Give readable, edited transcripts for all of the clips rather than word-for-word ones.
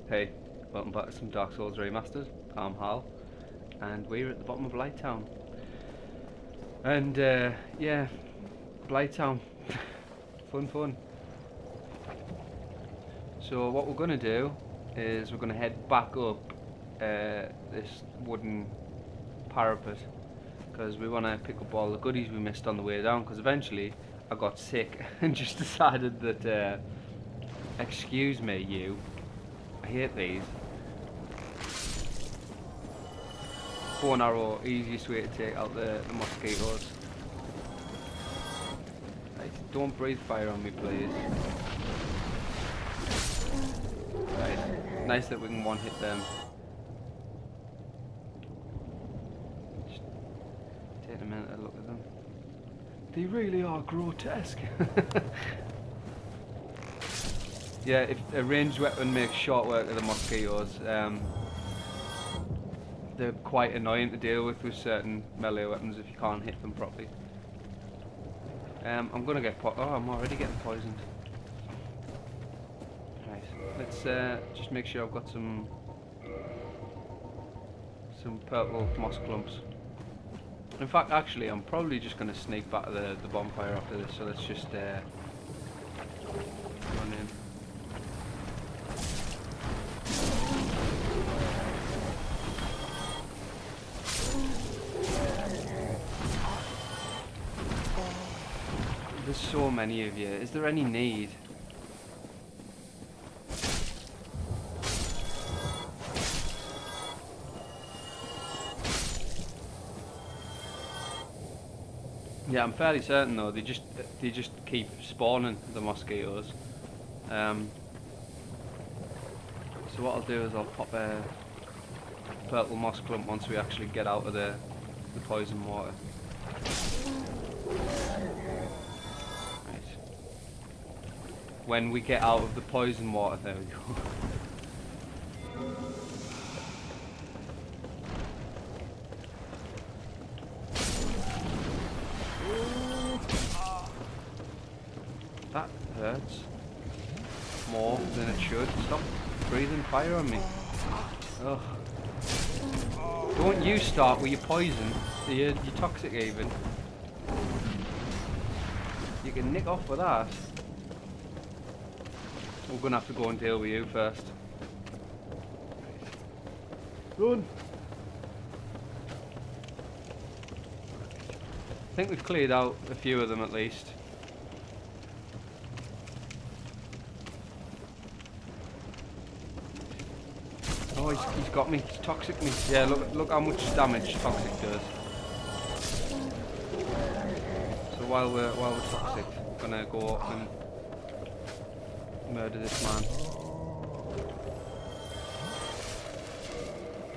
Hey, welcome back to some Dark Souls Remastered. I'm Hal, and we're at the bottom of Blighttown. And yeah, Blighttown, fun. So what we're gonna do is we're gonna head back up this wooden parapet because we want to pick up all the goodies we missed on the way down. Because eventually I got sick and just decided that, excuse me, you. I hate these. Bow and arrow, easiest way to take out the mosquitoes. Right, don't breathe fire on me, please. Right, nice that we can one hit them. Just take a minute to look at them. They really are grotesque. Yeah, if a ranged weapon makes short work of the mosquitoes, they're quite annoying to deal with certain melee weapons if you can't hit them properly. I'm gonna get I'm already getting poisoned. Right, let's just make sure I've got some purple moss clumps. In fact, actually, I'm probably just gonna sneak back to the bonfire after this. So let's just run in. There's so many of you. Is there any need? Yeah, I'm fairly certain though. They just keep spawning the mosquitoes. So what I'll do is I'll pop a purple moss clump once we actually get out of the poison water. When we get out of the poison water, there we go. That hurts more than it should. Stop breathing fire on me. Ugh. Don't you start with your poison. You're toxic even. You can nick off with that. We're gonna have to go and deal with you first. Run! I think we've cleared out a few of them at least. Oh, he's got me. He's toxic me. Yeah, look how much damage toxic does. So while we're toxic, we're gonna go up and murder this man.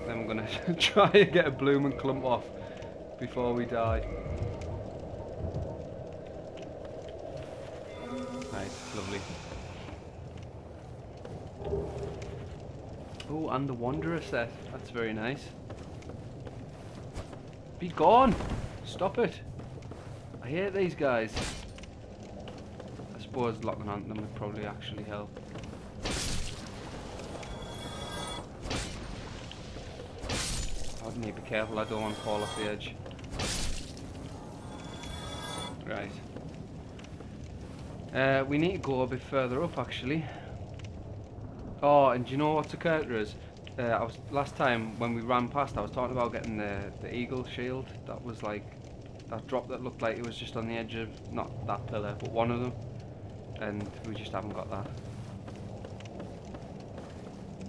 Then we're gonna try and get a blooming clump off before we die. Right, lovely. Oh, and the Wanderer set. That's very nice. Be gone! Stop it! I hate these guys. I suppose locking onto them would probably actually help. I need to be careful, I don't want to fall off the edge. Right. We need to go a bit further up actually. Oh, and do you know what's occurred to us? Last time when we ran past, I was talking about getting the eagle shield. That was like that drop that looked like it was just on the edge of, not that pillar, but one of them. And we just haven't got that.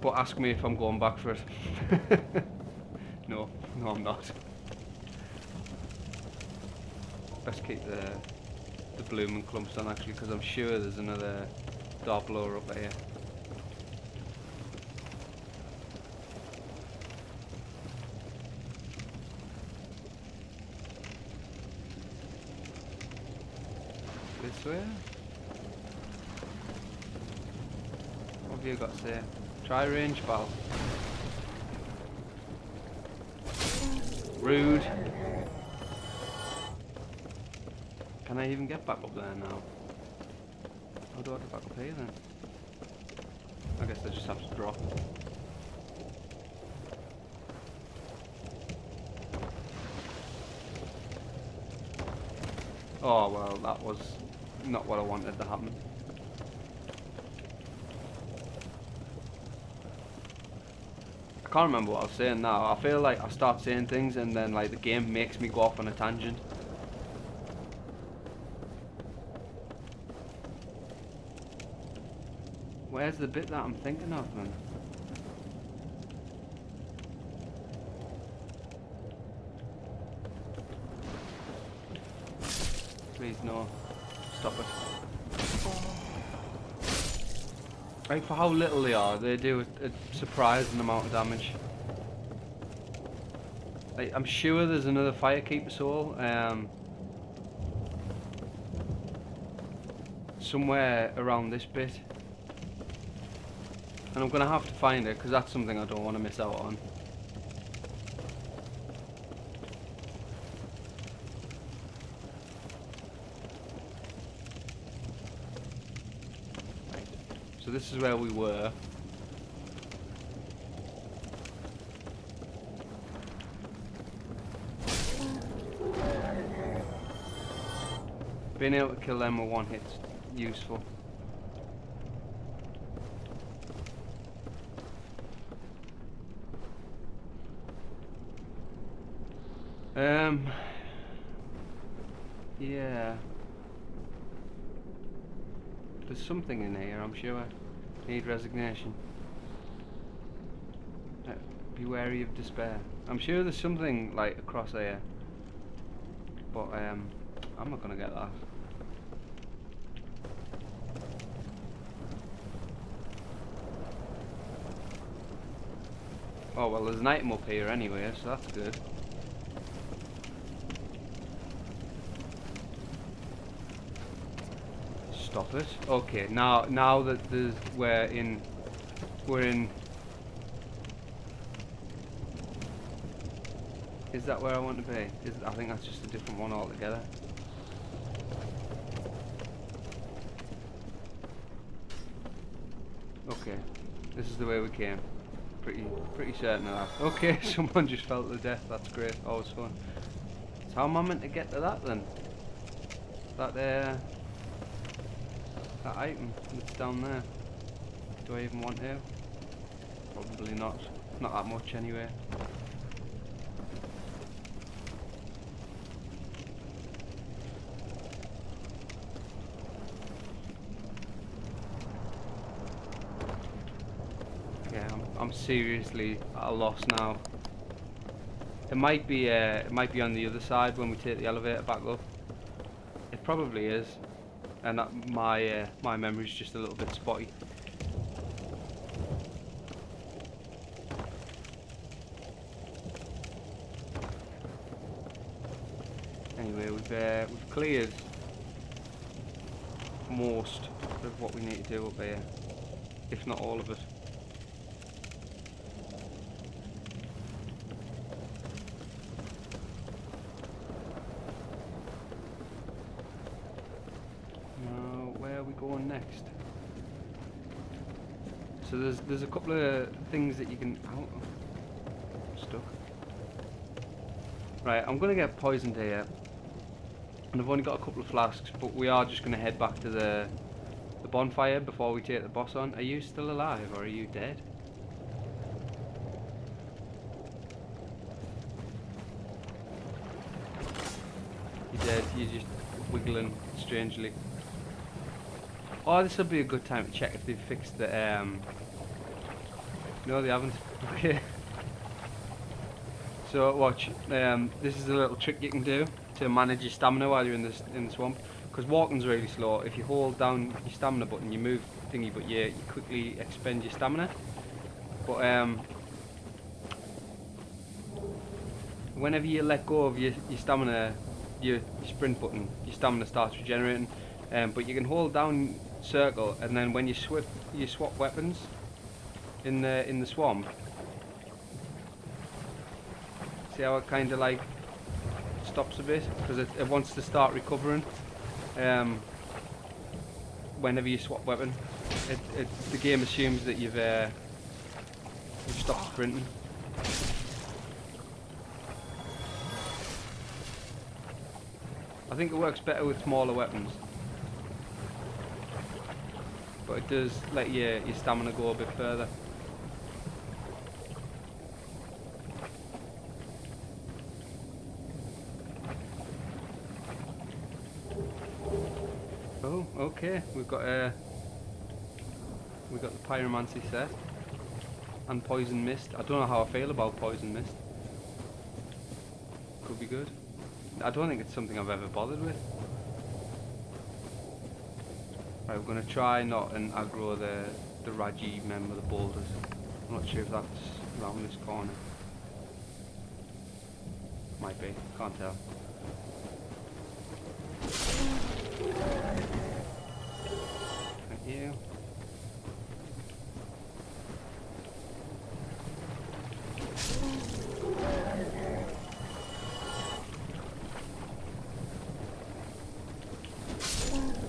But ask me if I'm going back for it. No, I'm not. Best keep the blooming clumps on actually, because I'm sure there's another dark blower up here. This way? What have you got to say? Try range bow. Rude. Can I even get back up there now? How do I get back up here then? I guess I just have to drop. Oh well, that was not what I wanted to happen. I can't remember what I was saying now. I feel like I start saying things and then like the game makes me go off on a tangent. Where's the bit that I'm thinking of then? Please no. Stop it. Like for how little they do a surprising amount of damage. Like I'm sure there's another Firekeeper soul somewhere around this bit. And I'm gonna have to find it because that's something I don't want to miss out on. So this is where we were. Being able to kill them with one hit's useful. Yeah. There's something in here, I'm sure. Need resignation. Be wary of despair. I'm sure there's something like across here. But I'm not gonna get that. Oh well, there's an item up here anyway, so that's good. Stop it. Okay, now that we're in. Is that where I want to be? I think that's just a different one altogether. Okay, this is the way we came. Pretty certain of that. Okay, someone just fell to death. That's great. Always fun. So how am I meant to get to that then? That item that's down there. Do I even want to? Probably not. Not that much anyway. Yeah, I'm seriously at a loss now. It might be on the other side when we take the elevator back up. It probably is. And my memory's just a little bit spotty. Anyway, we've cleared most of what we need to do up here, if not all of it. Going next. So there's a couple of things that you can. Oh, I'm stuck. Right, I'm gonna get poisoned here, and I've only got a couple of flasks, but we are just gonna head back to the bonfire before we take the boss on. Are you still alive or are you dead? You're dead. You're just wiggling strangely. Oh, this will be a good time to check if they've fixed the, no, they haven't. Okay. So, watch. This is a little trick you can do to manage your stamina while you're in the swamp. Because walking's really slow. If you hold down your stamina button, you move thingy, but you quickly expend your stamina. But, whenever you let go of your stamina, your sprint button, your stamina starts regenerating. But you can hold down circle, and then when you swap weapons in the swamp, see how it kind of like stops a bit because it wants to start recovering whenever you swap weapon. The game assumes that you've stopped sprinting. I think it works better with smaller weapons, but it does let your stamina go a bit further. Oh, okay. We've got the pyromancy set and poison mist. I don't know how I feel about poison mist. Could be good. I don't think it's something I've ever bothered with. Right, we're going to try not and aggro the Raji member, the boulders. I'm not sure if that's around this corner. Might be, can't tell. Thank you.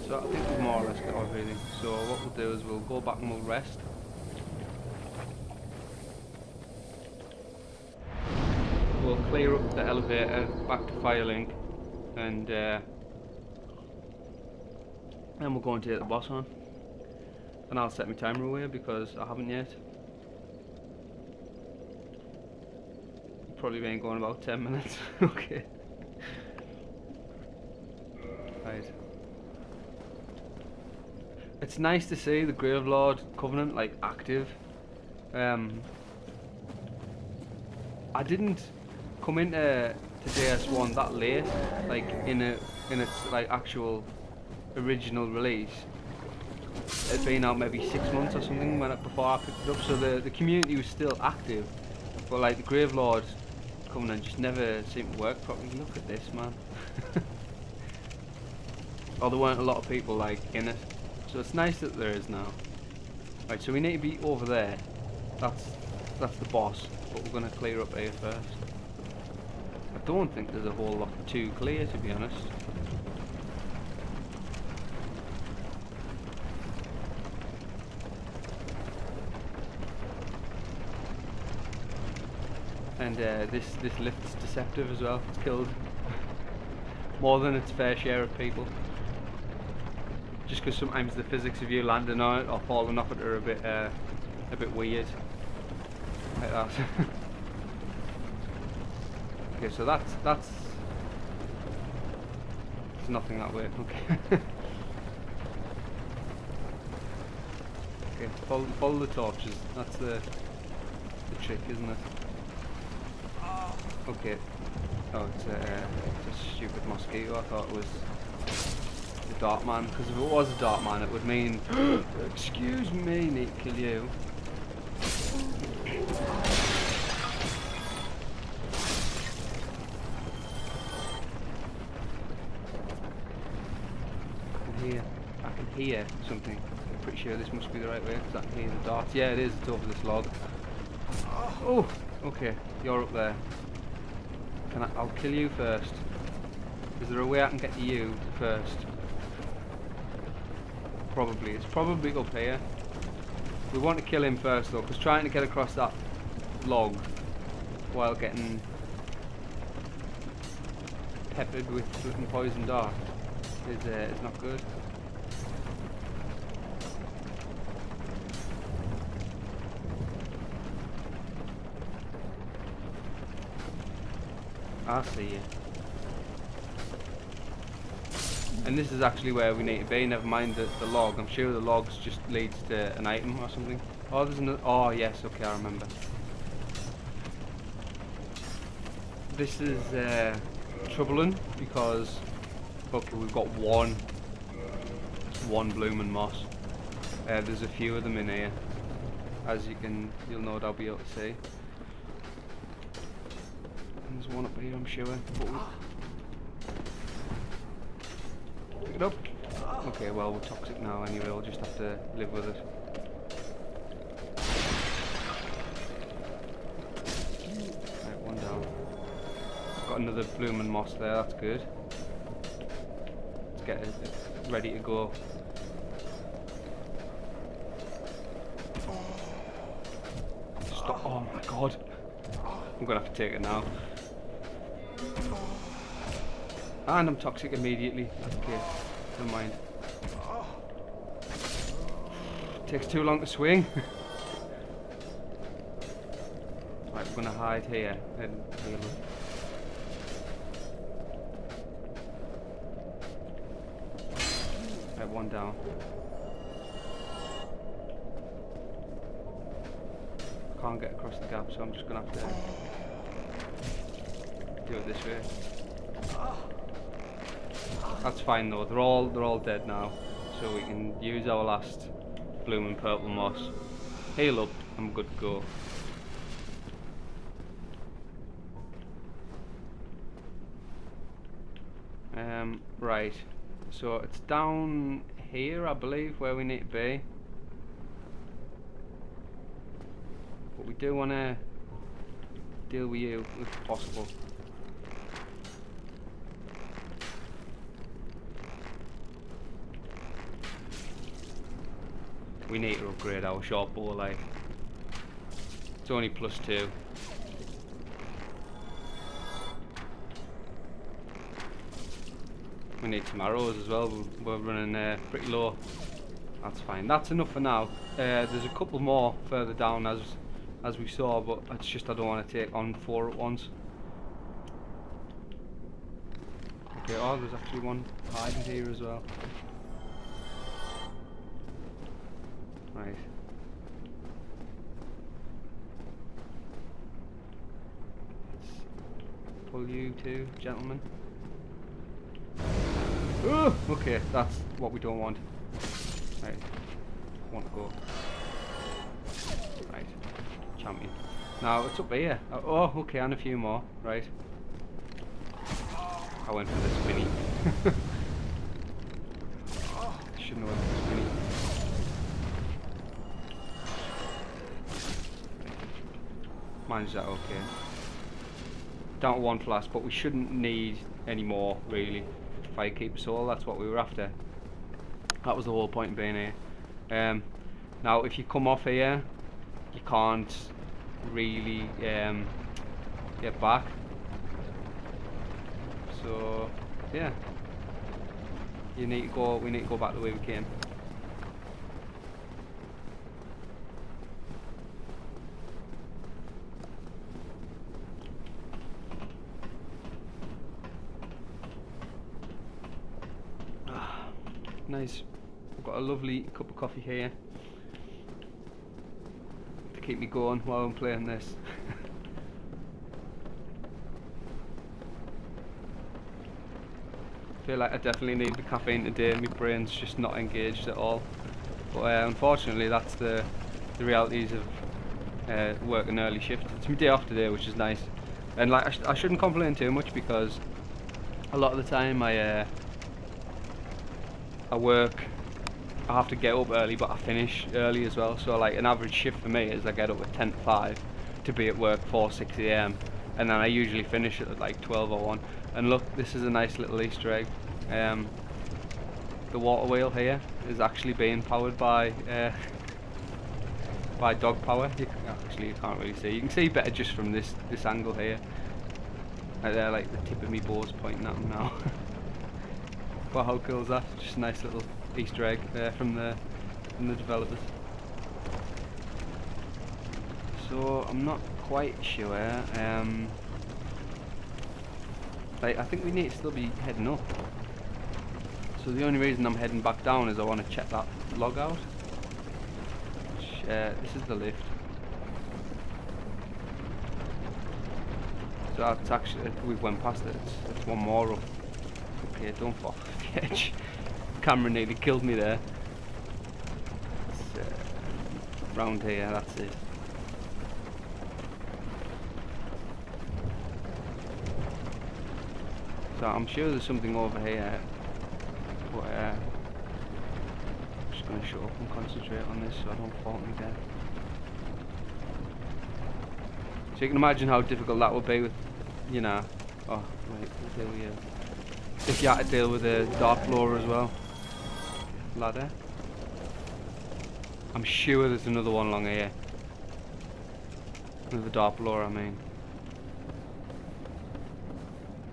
So I think we've more or less got everything. So what we'll do is we'll go back and we'll rest. We'll clear up the elevator back to Firelink, and then we'll go and take the boss on. And I'll set my timer away because I haven't yet. Probably been going about 10 minutes. Okay. Right. It's nice to see the Gravelord Covenant like active. I didn't come into DS1 that late, like in its like actual original release. It'd been out maybe 6 months or something before I picked it up, so the community was still active, but like the Gravelord Covenant just never seemed to work properly. Look at this, man. Or there weren't a lot of people like in it. So it's nice that there is now. Right, so we need to be over there. That's the boss, but we're gonna clear up here first. I don't think there's a whole lot to clear, to be honest. And this lift's deceptive as well. It's killed more than its fair share of people. Just because sometimes the physics of you landing on it or falling off it are a bit weird, like that. Okay, so that's there's nothing that way. Okay. Okay, follow the torches. That's the trick, isn't it? Okay. Oh, it's a stupid mosquito. I thought it was the Dark Man, because if it was a Dark Man it would mean excuse me, need to kill you. I can hear something. I'm pretty sure this must be the right way because I can hear the darts. Yeah, it is. It's over this log. Oh, okay. You're up there. I'll kill you first. Is there a way I can get to you first? Probably. It's probably up here. We want to kill him first though, because trying to get across that log while getting peppered with flipping poison dart is not good. I see you. And this is actually where we need to be, never mind the log. I'm sure the logs just leads to an item or something. Oh, there's another. Oh, yes, okay, I remember. This is troubling because, okay, we've got one blooming moss. There's a few of them in here, as you'll no doubt be able to see. And there's one up here, I'm sure. Pick it up. Okay, well, we're toxic now anyway, we'll just have to live with it. Right, one down. Got another blooming moss there, that's good. Let's get it ready to go. Stop. Oh my god. I'm gonna have to take it now. And I'm toxic immediately. Okay, never mind. Takes too long to swing. Right, we're gonna hide here and heal up. Right, one down. Can't get across the gap, so I'm just gonna have to do it this way. That's fine though. They're all dead now, so we can use our last blooming purple moss. Heal up, I'm good to go. Right. So it's down here, I believe, where we need to be. But we do want to deal with you if possible. We need to upgrade our short bow, like. It's only +2. We need some arrows as well. We're running pretty low. That's fine. That's enough for now. There's a couple more further down as we saw, but it's just I don't want to take on 4 at once. Okay, oh, there's actually one hiding here as well. Right. Let's pull you two, gentlemen. Oh, okay, that's what we don't want. Right, want to go. Right, champion. Now it's up here. Oh, okay, and a few more. Right. I went for the spinny. Shouldn't have went for the spinny. Manage that okay. Down to 1 flask, but we shouldn't need any more really. Firekeeper soul, that's what we were after. That was the whole point of being here. Now if you come off here, you can't really get back. So yeah, we need to go back the way we came. Nice. I've got a lovely cup of coffee here to keep me going while I'm playing this. I feel like I definitely need the caffeine today. My brain's just not engaged at all. But unfortunately, that's the realities of working early shift. It's my day off today, which is nice. And like I shouldn't complain too much because a lot of the time I work, I have to get up early, but I finish early as well. So like an average shift for me is I get up at 10 to 5 to be at work for 6 AM, and then I usually finish at like 12 or 1. And look, this is a nice little Easter egg. The water wheel here is actually being powered by dog power. You can't really see. You can see better just from this angle here. They're like the tip of me bow's pointing at them now. But how cool is that? Just a nice little Easter egg from the developers. So I'm not quite sure. I think we need to still be heading up. So the only reason I'm heading back down is I want to check that log out. Which, this is the lift. So that's actually, we went past it. It's one more up. Okay, don't fall off the edge. The camera nearly killed me there. It's, round here, that's it. So I'm sure there's something over here, but I'm just going to shut up and concentrate on this so I don't fall me dead. So you can imagine how difficult that would be with, you know, oh wait, we'll deal with you. If you had to deal with a dark floor as well. Ladder. I'm sure there's another one along here. With the dark lore, I mean.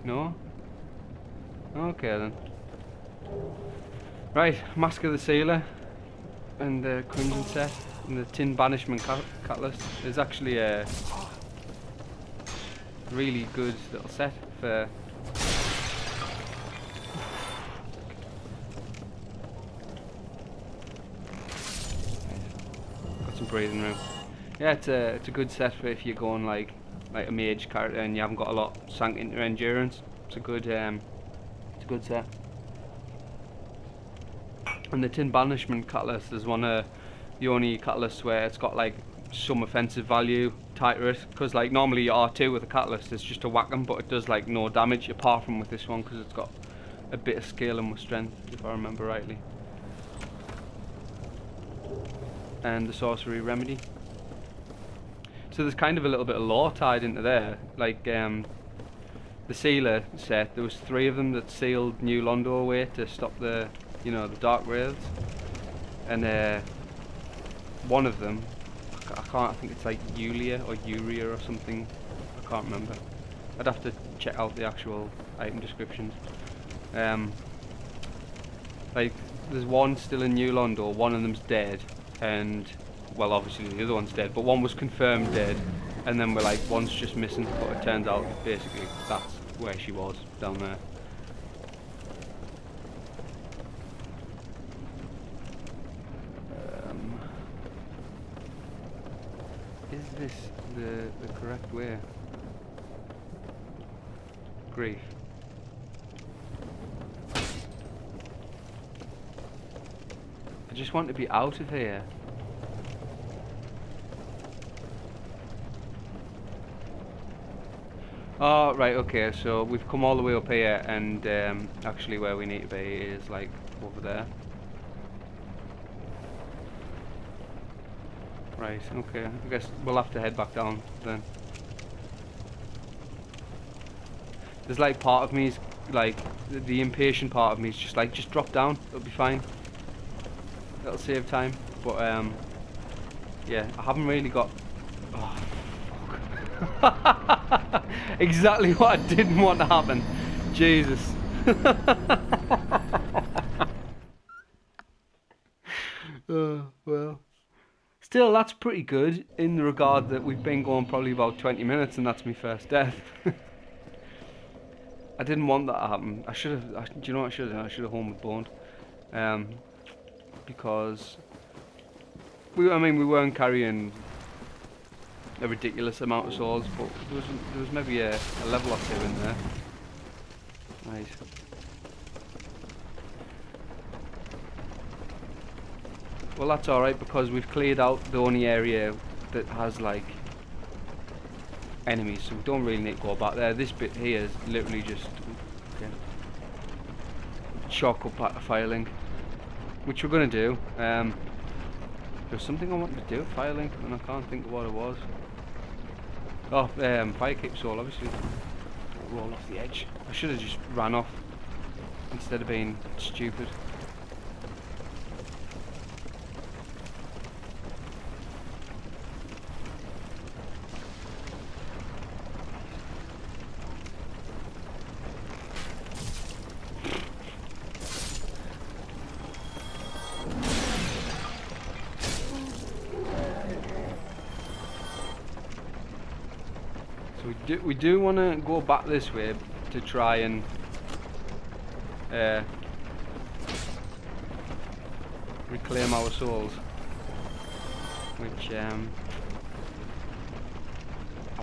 No? Okay then. Right, Mask of the Sealer and the Crimson set and the Tin Banishment Catalyst is actually a really good little set for got some breathing room. Yeah, it's a good set for if you're going like a mage character and you haven't got a lot sunk into your endurance. It's a good set. And the Tin Banishment Catalyst is one of the only catalysts where it's got like some offensive value tied to it, because like normally your R2 with a catalyst is just to whack them, but it does like no damage apart from with this one because it's got a bit of scale and with strength, if I remember rightly. And the Sorcery Remedy. So there's kind of a little bit of lore tied into there, like the Sealer set, there was 3 of them that sealed New Londo away to stop the, you know, the Dark Wraiths, and one of them, I think it's like Yulia or Uria or something, I can't remember. I'd have to check out the actual item descriptions. Like there's one still in New Londo, one of them's dead, and well obviously the other one's dead, but one was confirmed dead, and then we're like one's just missing, but it turns out basically that's where she was, down there. Is this the correct way? Grief. I just want to be out of here. Oh, right, okay, so we've come all the way up here, and actually where we need to be is like over there. Right, okay, I guess we'll have to head back down then. There's like part of me's like, the impatient part of me is just like, just drop down, it'll be fine. It'll save time, but yeah, I haven't really got... Oh, fuck. Exactly what I didn't want to happen. Jesus. Well. Still, that's pretty good in the regard that we've been going probably about 20 minutes and that's my first death. I didn't want that to happen. I should have, do you know what I should have done? I should have home with boned. Because, we weren't carrying a ridiculous amount of souls, but there was maybe a level or 2 in there. Nice. Well, that's alright because we've cleared out the only area that has like enemies, so we don't really need to go back there. This bit here is literally just shortcut back to Firelink, which we're going to do. There's something I wanted to do at Firelink and I can't think of what it was. Oh, Firekeep Soul, obviously. Roll off the edge. I should have just ran off instead of being stupid. We do want to go back this way to try and reclaim our souls, which I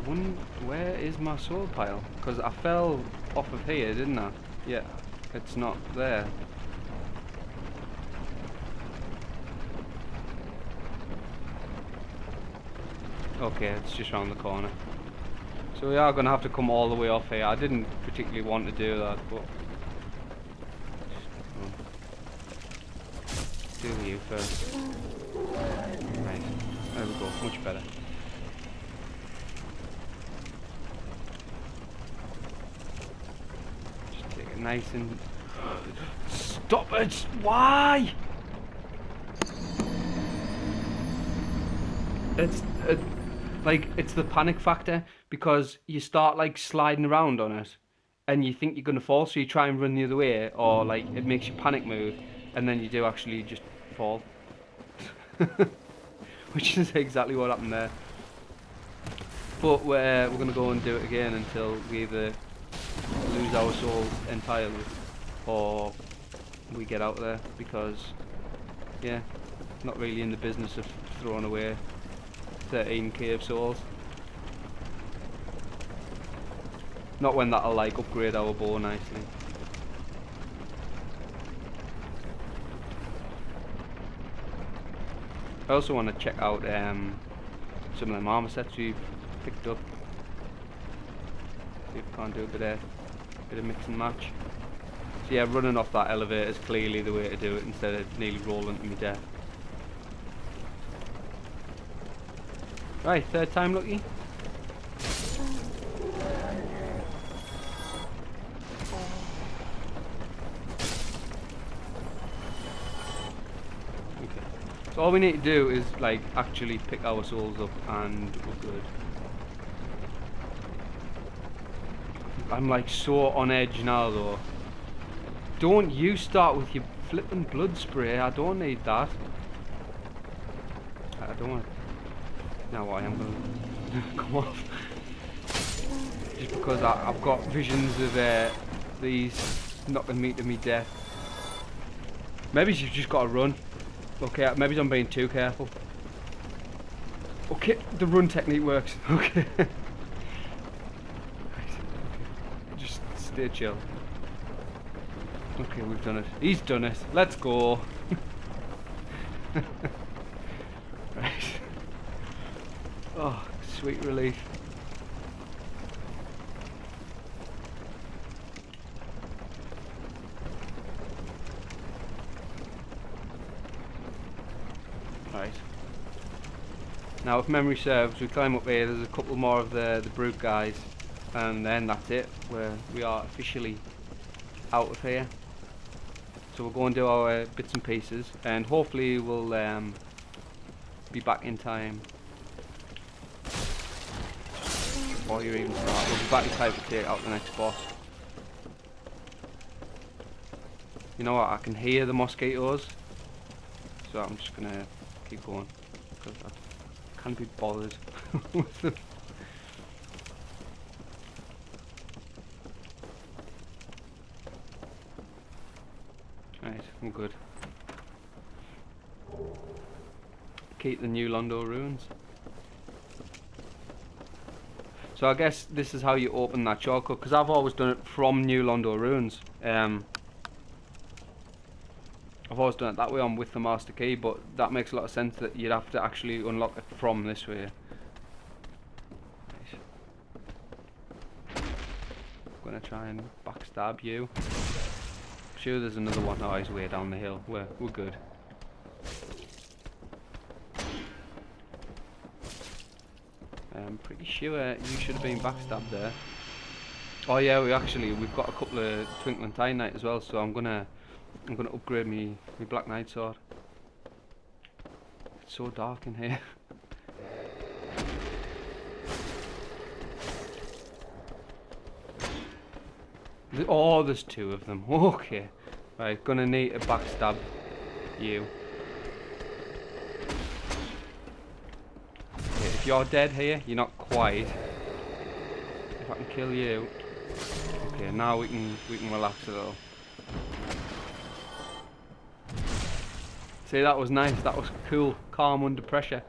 wonder where is my soul pile, because I fell off of here, didn't I? Yeah, it's not there. Okay, it's just around the corner. So we are going to have to come all the way off here. I didn't particularly want to do that, but... Do you first. Right, there we go, much better. Just take it nice and... Stop it! Why? Like, it's the panic factor, because you start like sliding around on it and you think you're gonna fall, so you try and run the other way, or like it makes you panic move, and then you do actually just fall. Which is exactly what happened there. But we're gonna go and do it again until we either lose our souls entirely or we get out of there, because yeah, not really in the business of throwing away 13k of souls. Not when that'll like upgrade our bow nicely. I also want to check out some of the armor sets we've picked up. See if we can't do a bit of mix and match. So yeah, running off that elevator is clearly the way to do it, instead of nearly rolling to my death. Right, third time lucky. So all we need to do is like actually pick our souls up and we're good. I'm like so on edge now though. Don't you start with your flipping blood spray, I don't need that. I don't want to. Now I am gonna come off. Just because I've got visions of these knocking me to me death. Maybe you've just got to run. Okay, maybe I'm being too careful. Okay, the run technique works. Okay. Just stay chill. Okay, we've done it. He's done it. Let's go. Right. Oh, sweet relief. Right. Now, if memory serves, we climb up here. There's a couple more of the brute guys, and then that's it. We are officially out of here. So we'll go and do our bits and pieces, and hopefully we'll be back in time before you even start. We'll be back in time to take out the next boss. You know what? I can hear the mosquitoes, so I'm just gonna keep going because I can't be bothered with them. Right, I'm good. Keep the New Londo ruins. So I guess this is how you open that shortcut, because I've always done it from New Londo ruins. I've always done it that way on with the master key, but that makes a lot of sense that you'd have to actually unlock it from this way. I'm gonna try and backstab you. Sure, there's another one. Oh, he's way down the hill. We're good. I'm pretty sure you should have been backstabbed there. Oh yeah, we've got a couple of Twinkling Titanite as well, so I'm gonna upgrade me Black Knight sword. It's so dark in here. Oh, there's two of them. Okay. Right, gonna need to backstab you. Okay, if you're dead here, you're not quite. If I can kill you. Okay, now we can relax a little. See, that was nice. That was cool. Calm under pressure.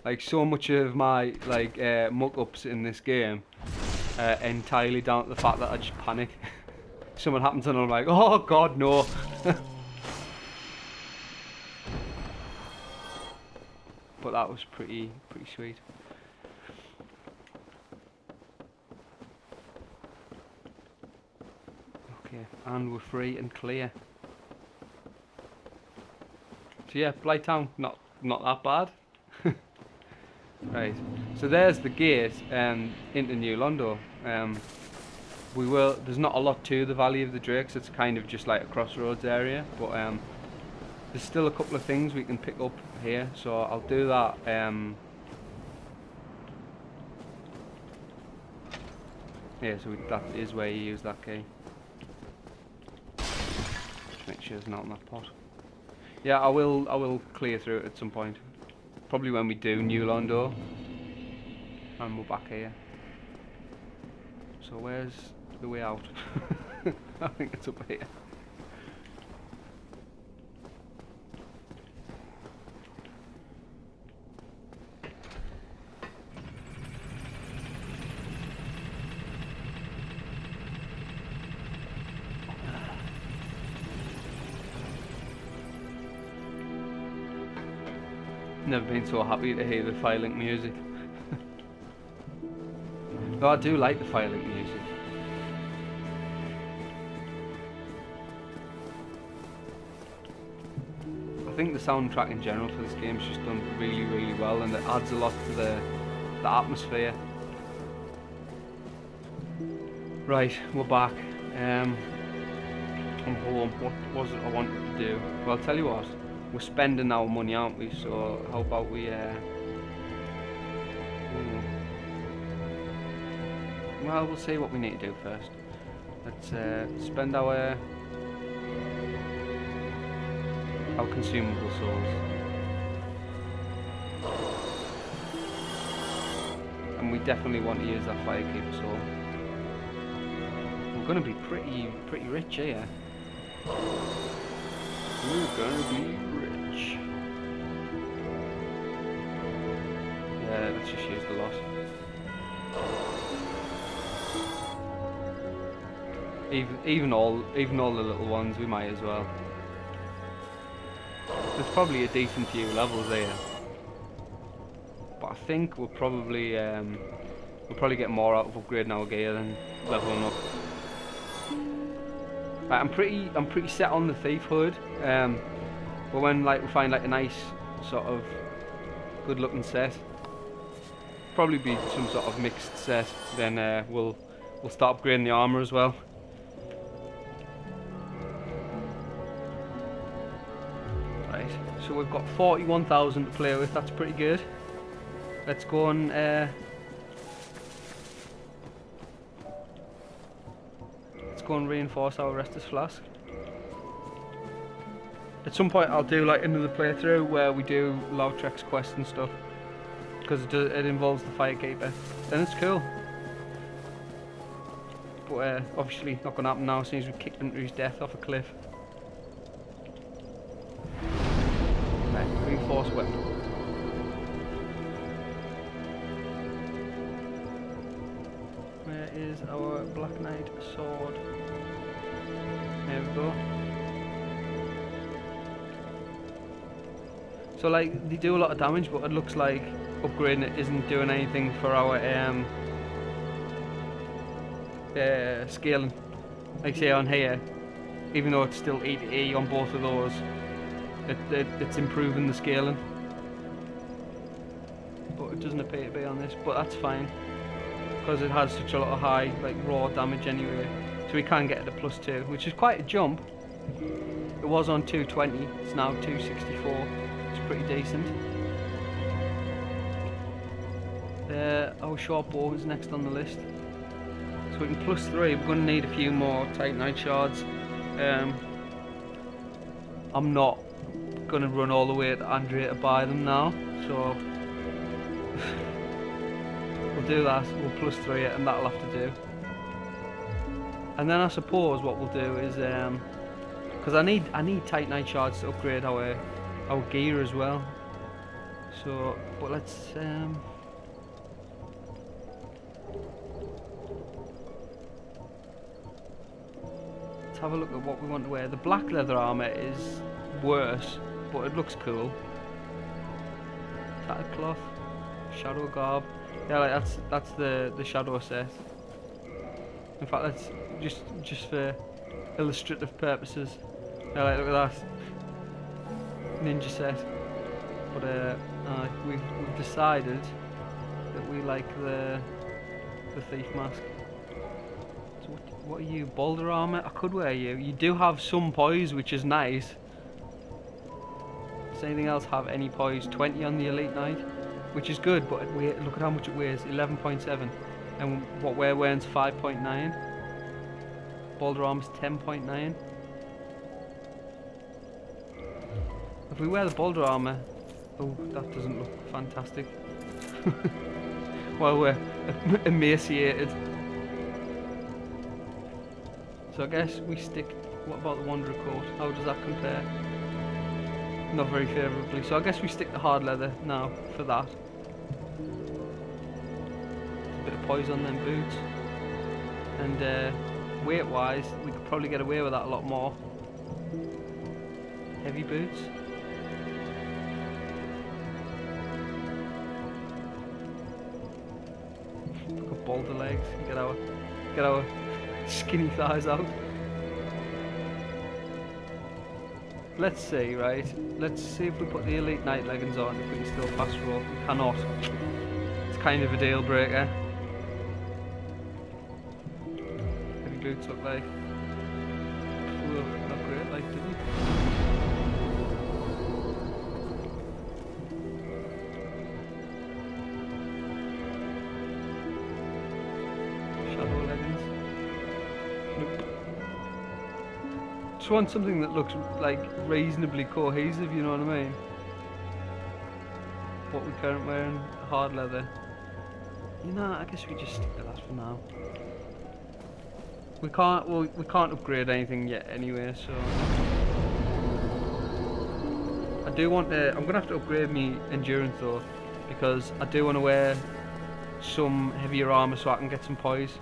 Like, so much of my like muck-ups in this game entirely down to the fact that I just panic. Something happens and I'm like, oh god, no. But that was pretty sweet. Okay, and we're free and clear. So yeah, Blighttown, not that bad. Right, so there's the gate into New Londo. There's not a lot to the Valley of the Drakes, it's kind of just like a crossroads area, but there's still a couple of things we can pick up here, so I'll do that Yeah, so that is where you use that key. Just make sure there's not in that pot. Yeah, I will clear through it at some point. Probably when we do New Londo. And we're back here. So where's the way out? I think it's up here. Never been so happy to hear the Firelink music. Though I do like the Firelink music. I think the soundtrack in general for this game is just done really, really well, and it adds a lot to the atmosphere. Right, we're back. I'm home. What was it I wanted to do? Well, I'll tell you what. We're spending our money, aren't we? So how about we well, we'll see what we need to do first. Let's spend our consumable souls. And we definitely want to use that firekeeper soul. We're gonna be pretty rich here. We're gonna be rich. Yeah, let's just use the lot. Even all the little ones, we might as well. There's probably a decent few levels there, but I think we'll probably get more out of upgrading our gear than leveling up. Right, I'm pretty set on the thief hood. But when we find a nice sort of good looking set, probably be some sort of mixed set, then we'll start upgrading the armor as well. Right, so we've got 41,000 to play with. That's pretty good. Let's go and reinforce our Restus Flask. At some point I'll do another playthrough where we do Lautrec's quest and stuff, because it involves the Firekeeper. Then it's cool. But obviously not going to happen now since we kicked him to his death off a cliff. Right, reinforced weapon. Where is our Black Knight sword? There we go. So they do a lot of damage, but it looks like upgrading it isn't doing anything for our scaling. Like say on here, even though it's still E to E on both of those, it's improving the scaling. But it doesn't appear to be on this, but that's fine, because it has such a lot of high raw damage anyway. So we can get it to +2, which is quite a jump. It was on 220, it's now 264. It's pretty decent. Our short bow is next on the list. So we can +3. We're going to need a few more Titanite shards. I'm not going to run all the way to Andrea to buy them now, so we'll do that. We'll +3 it, and that'll have to do. And then I suppose what we'll do is, because I need Titanite shards to upgrade our gear as well. So, but let's have a look at what we want to wear. The black leather armor is worse, but it looks cool. Tattered cloth, shadow garb. Yeah, that's the shadow set. In fact, that's just for illustrative purposes. Yeah, look at that ninja set. But we've decided that we like the thief mask. So what are you? Boulder armor? I could wear you. You do have some poise, which is nice. Does anything else have any poise? 20 on the Elite Knight, which is good, but look at how much it weighs. 11.7. And what we're wearing's 5.9. Boulder armor's 10.9. If we wear the boulder armor, oh, that doesn't look fantastic. Well, we're emaciated. So I guess we stick. What about the Wanderer coat? How does that compare? Not very favourably. So I guess we stick the hard leather now for that. A bit of poise on them boots. And weight wise, we could probably get away with that a lot more. Heavy boots. Look at boulder legs. Get our skinny thighs out. Let's see, right? Let's see if we put the elite night leggings on, if we can still fast roll. We cannot. It's kind of a deal breaker. Heavy boots look like. Whoa, not great, like, did we? Shadow leggings. Nope. Just want something that looks like reasonably cohesive, you know what I mean? What we're currently wearing, hard leather. You know, I guess we just stick to that for now. We can't upgrade anything yet anyway, so I do want to. I'm gonna have to upgrade my endurance though, because I do want to wear some heavier armor so I can get some poise.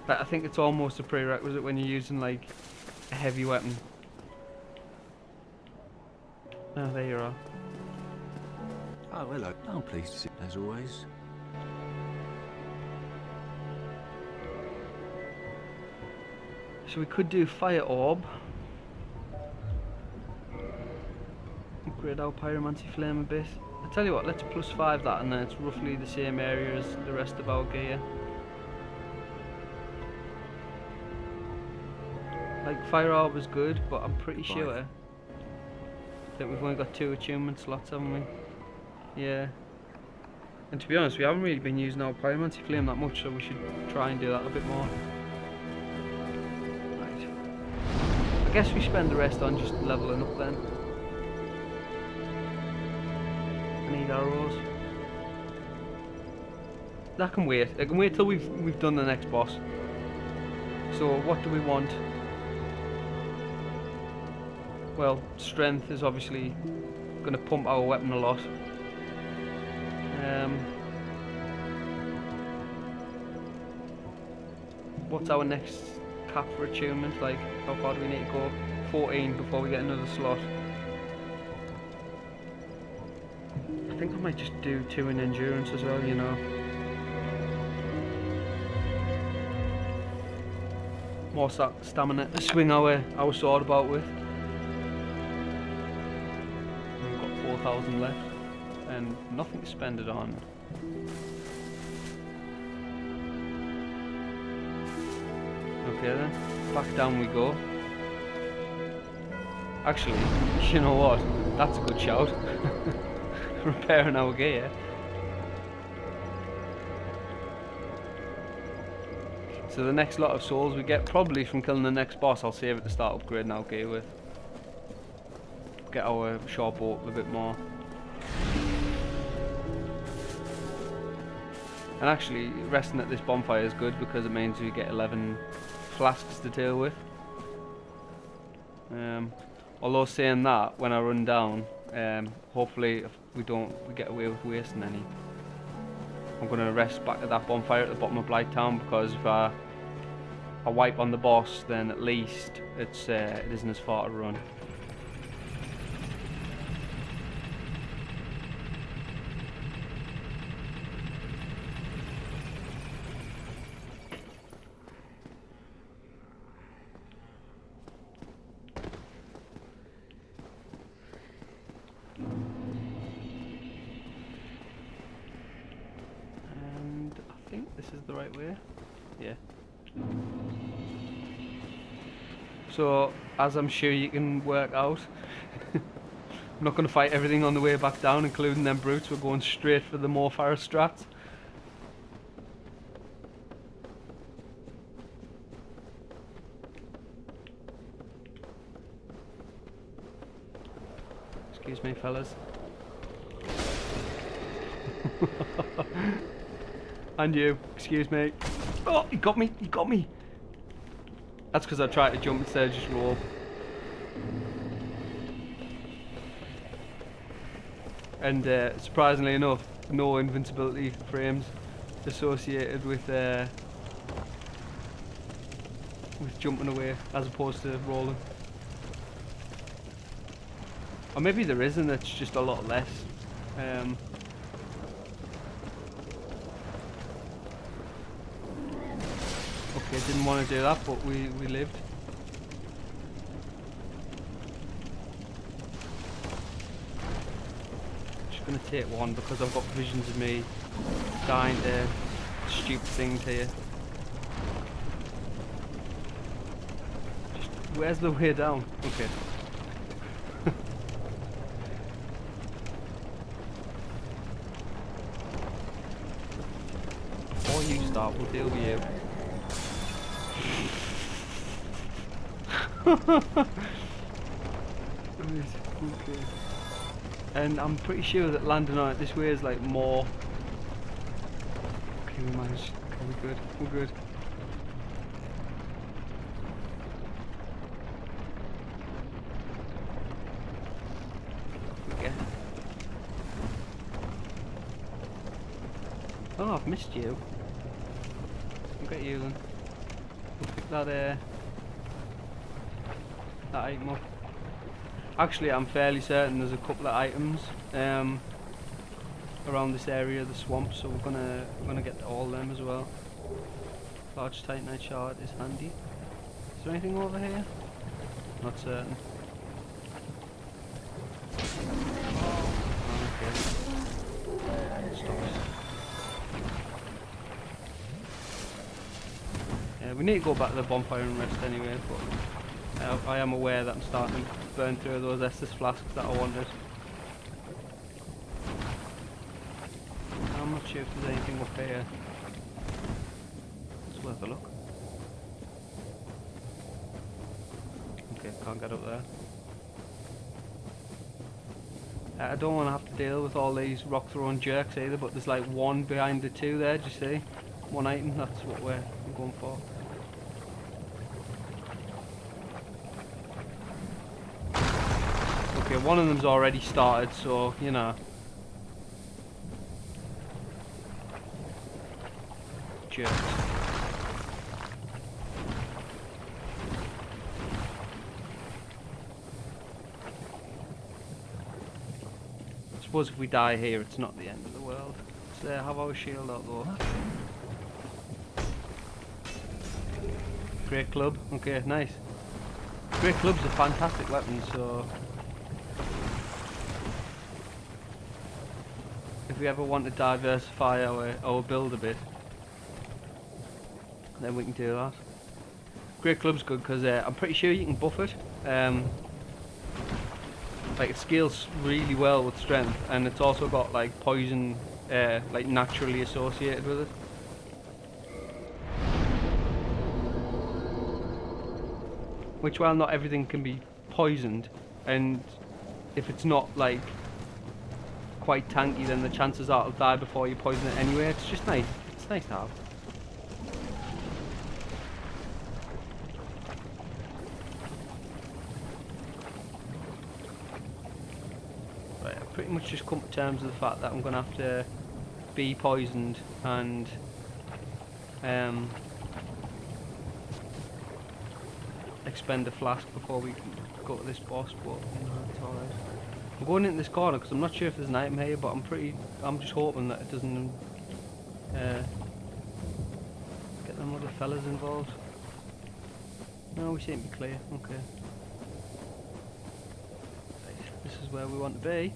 Like, I think it's almost a prerequisite when you're using like a heavy weapon. Oh, there you are. Oh, hello. I'm pleased to see you, as always. So we could do fire orb. Upgrade our pyromancy flame a bit. I tell you what, let's +5 that, and then it's roughly the same area as the rest of our gear. Like, fire orb is good, but I'm pretty sure that we've only got 2 attunement slots, haven't we? Yeah. And to be honest, we haven't really been using our pyromancy flame that much, so we should try and do that a bit more. Right. I guess we spend the rest on just leveling up then. I need arrows. That can wait. It can wait till we've done the next boss. So what do we want? Well, strength is obviously going to pump our weapon a lot. What's our next cap for attunement? Like, how far do we need to go? 14 before we get another slot. I think I might just do 2 in endurance as well, you know. More stamina to swing our sword about with. We've got 4,000 left and nothing to spend it on. Okay then, back down we go. Actually, you know what? That's a good shout. Repairing our gear. So the next lot of souls we get, probably from killing the next boss, I'll save it to start upgrading our gear with. Get our sharp bow up a bit more. And actually, resting at this bonfire is good because it means we get 11 flasks to deal with. Although saying that, when I run down, hopefully if we get away with wasting any. I'm going to rest back at that bonfire at the bottom of Blighttown, because if I wipe on the boss, then at least it isn't as far to run. I think this is the right way. Yeah. So, as I'm sure you can work out, I'm not going to fight everything on the way back down, including them brutes. We're going straight for the more Forest strats. Excuse me, fellas. And you, excuse me. Oh, he got me, he got me. That's because I tried to jump instead of just roll. And surprisingly enough, no invincibility frames associated with jumping away as opposed to rolling. Or maybe there is, and it's just a lot less. Okay, didn't want to do that, but we lived. Just gonna take one because I've got visions of me dying to stupid things here. Just, where's the way down? Okay. Before you start, we'll deal with you. Okay. And I'm pretty sure that landing on it this way is like more. Okay, we managed. Okay, we're good. We're good. Okay. Oh, I've missed you. I'll get you then. We'll pick that item up. Actually, I'm fairly certain there's a couple of items around this area of the swamp, so we're gonna get all of them as well. Large titanite shard is handy. Is there anything over here? Not certain. Oh, okay. Stops. Yeah, we need to go back to the bonfire and rest anyway, but I am aware that I'm starting to burn through those Estus flasks that I wanted. I'm not sure if there's anything up here. It's worth a look. Okay, can't get up there. I don't want to have to deal with all these rock throwing jerks either, but there's like one behind the two there, do you see? One item, that's what we're going for. Okay, one of them's already started, so, you know. Jerks. I suppose if we die here, it's not the end of the world. Let's have our shield out though. Great club, okay, nice. Great club's a fantastic weapon, so if we ever want to diversify our build a bit, then we can do that. Great club's good because I'm pretty sure you can buff it. Like it scales really well with strength, and it's also got like poison, like naturally associated with it. Which, while not everything can be poisoned, and if it's not like quite tanky, then the chances are it'll die before you poison it anyway. It's just nice. It's nice to have. Right, I've pretty much just come to terms with the fact that I'm gonna have to be poisoned and expend a flask before we can go to this boss, but you know, it's alright. I'm going into this corner because I'm not sure if there's an item here, but I'm just hoping that it doesn't get them other fellas involved. No, we seem to be clear, okay. Right, this is where we want to be.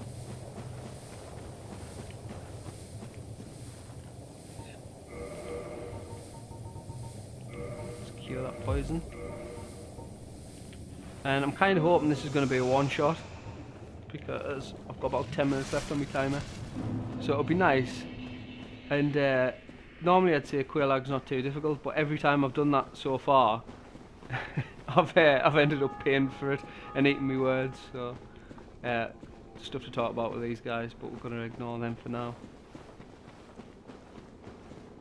Let's cure that poison. And I'm kind of hoping this is going to be a one-shot, because I've got about 10 minutes left on my timer, so it'll be nice. And normally I'd say Quelaag's not too difficult, but every time I've done that so far, I've ended up paying for it and eating my words. So stuff to talk about with these guys, but we're going to ignore them for now.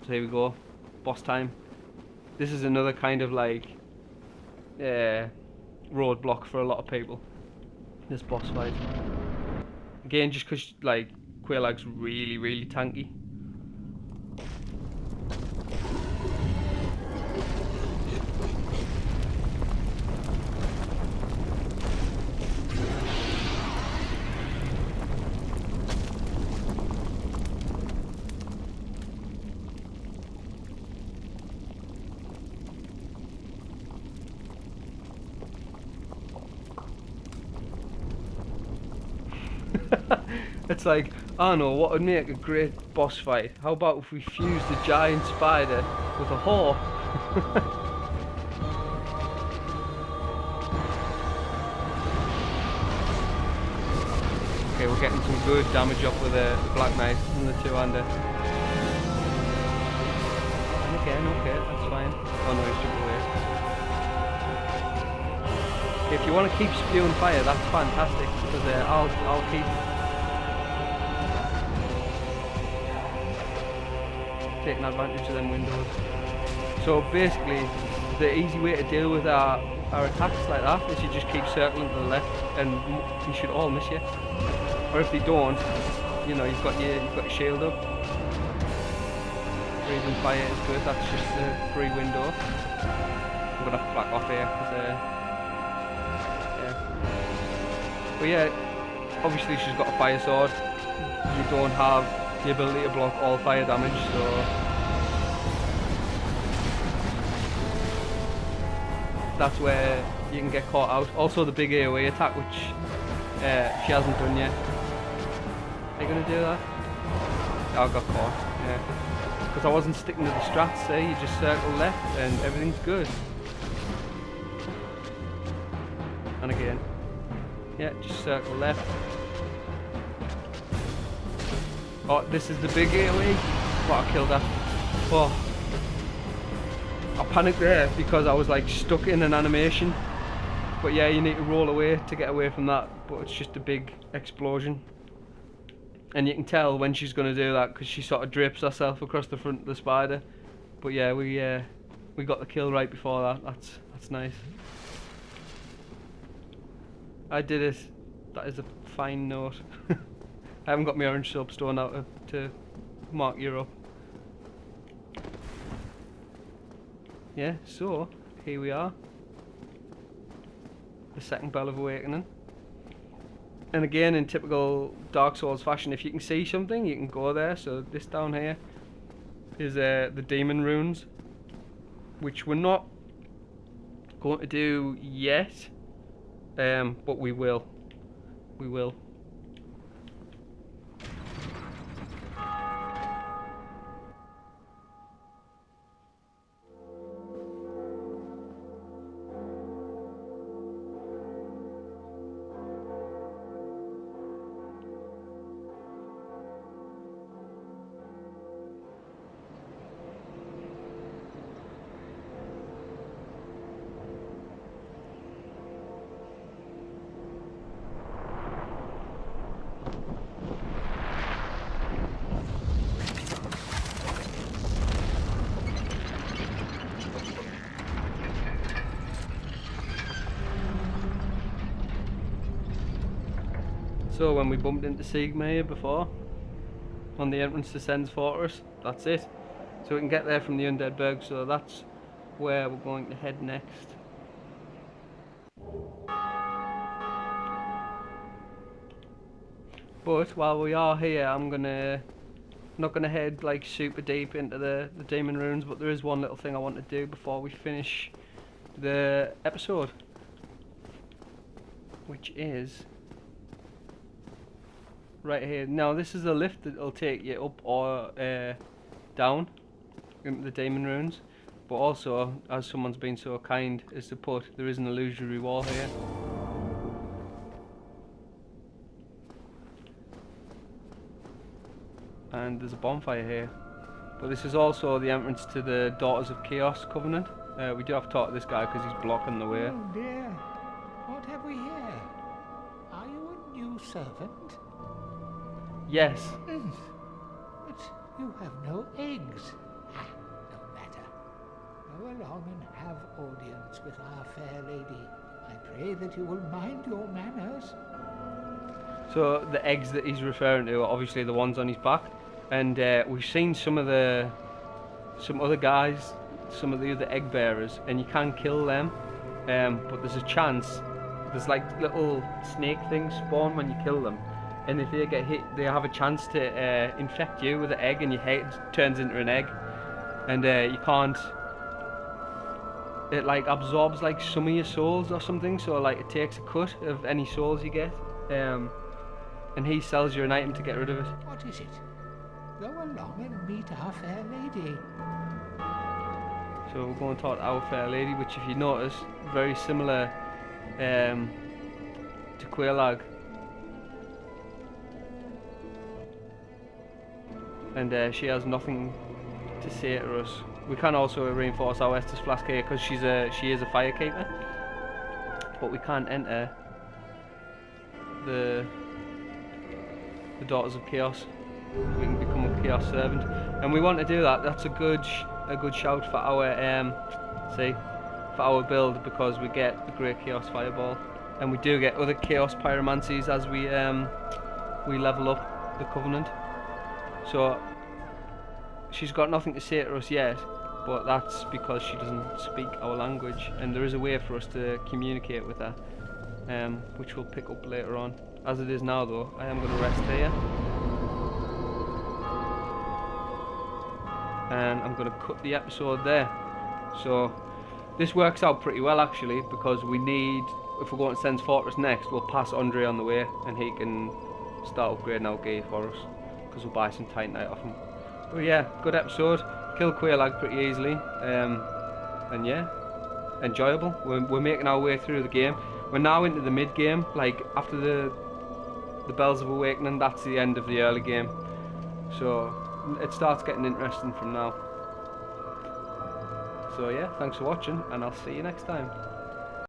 So here we go, boss time. This is another kind of like roadblock for a lot of people, this boss fight. Again, just because like Quelaag's really tanky. It's like, I don't know, what would make a great boss fight? How about if we fused a giant spider with a whore? Okay, we're getting some good damage up with the Black Knight and the two-hander. And again, okay, that's fine. Oh no, he's jumped away. Okay, if you want to keep spewing fire, that's fantastic, because I'll keep taking advantage of them windows. So basically, the easy way to deal with our attacks like that is you just keep circling to the left, and you should all miss you. Or if they don't, you know, you've got your shield up. Breathing fire is good. That's just a free window. I'm gonna have to back off here because yeah. But yeah, obviously she's got a fire sword. You don't have the ability to block all fire damage, so that's where you can get caught out. Also the big AoE attack, which she hasn't done yet. Are you gonna do that? Oh, I got caught, yeah. Because I wasn't sticking to the strats, see? You just circle left and everything's good. And again. Yeah, just circle left. Oh, this is the big AoE. But I killed that. Oh. I panicked there because I was like stuck in an animation. But yeah, you need to roll away to get away from that. But it's just a big explosion. And you can tell when she's going to do that because she sort of drapes herself across the front of the spider. But yeah, we got the kill right before that. That's nice. I did it. That is a fine note. I haven't got my orange soapstone out to mark you up. Yeah, so here we are. The second Bell of Awakening. And again, in typical Dark Souls fashion, if you can see something, you can go there. So this down here is the demon runes, which we're not going to do yet, but we will. We will. So when we bumped into Sigma here before, on the entrance to Sens Fortress, that's it. So we can get there from the Undead Berg, so that's where we're going to head next. But while we are here, I'm not gonna head like super deep into the demon runes, but there is one little thing I want to do before we finish the episode, which is right here. Now this is a lift that will take you up or down into the demon runes, but also, as someone's been so kind as to put, there is an illusory wall here. And there's a bonfire here. But this is also the entrance to the Daughters of Chaos Covenant. We do have to talk to this guy because he's blocking the way. Oh dear, what have we here? Are you a new your servant? Yes. But you have no eggs. Ah, no matter. Go along and have audience with our fair lady. I pray that you will mind your manners. So the eggs that he's referring to are obviously the ones on his back, and we've seen some other guys, some of the other egg bearers, and you can kill them, but there's a chance. There's like little snake things spawn when you kill them, and if they get hit, they have a chance to infect you with an egg, and your head turns into an egg, and you can't. It like absorbs like some of your souls or something, so like it takes a cut of any souls you get, and he sells you an item to get rid of it. What is it? Go along and meet our fair lady. So we're going to talk to our fair lady, which if you notice, very similar to Quelaag. And she has nothing to say to us. We can also reinforce our Estes Flask here because she is a firekeeper, but we can't enter the Daughters of Chaos. We can become a Chaos servant, and we want to do that. That's a good shout for our for our build, because we get the Great Chaos Fireball, and we do get other Chaos Pyromancies as we level up the Covenant. So she's got nothing to say to us yet, but that's because she doesn't speak our language, and there is a way for us to communicate with her, which we'll pick up later on. As it is now though, I am going to rest here, and I'm going to cut the episode there. So this works out pretty well actually, because we need, if we're going to Sens Fortress next, we'll pass Andre on the way and he can start upgrading our gear for us, because we'll buy some Titanite off him. But yeah, good episode. Killed Quelaag pretty easily, and yeah, enjoyable. We're making our way through the game. We're now into the mid game. Like after the Bells of Awakening, that's the end of the early game. So it starts getting interesting from now. So yeah, thanks for watching, and I'll see you next time.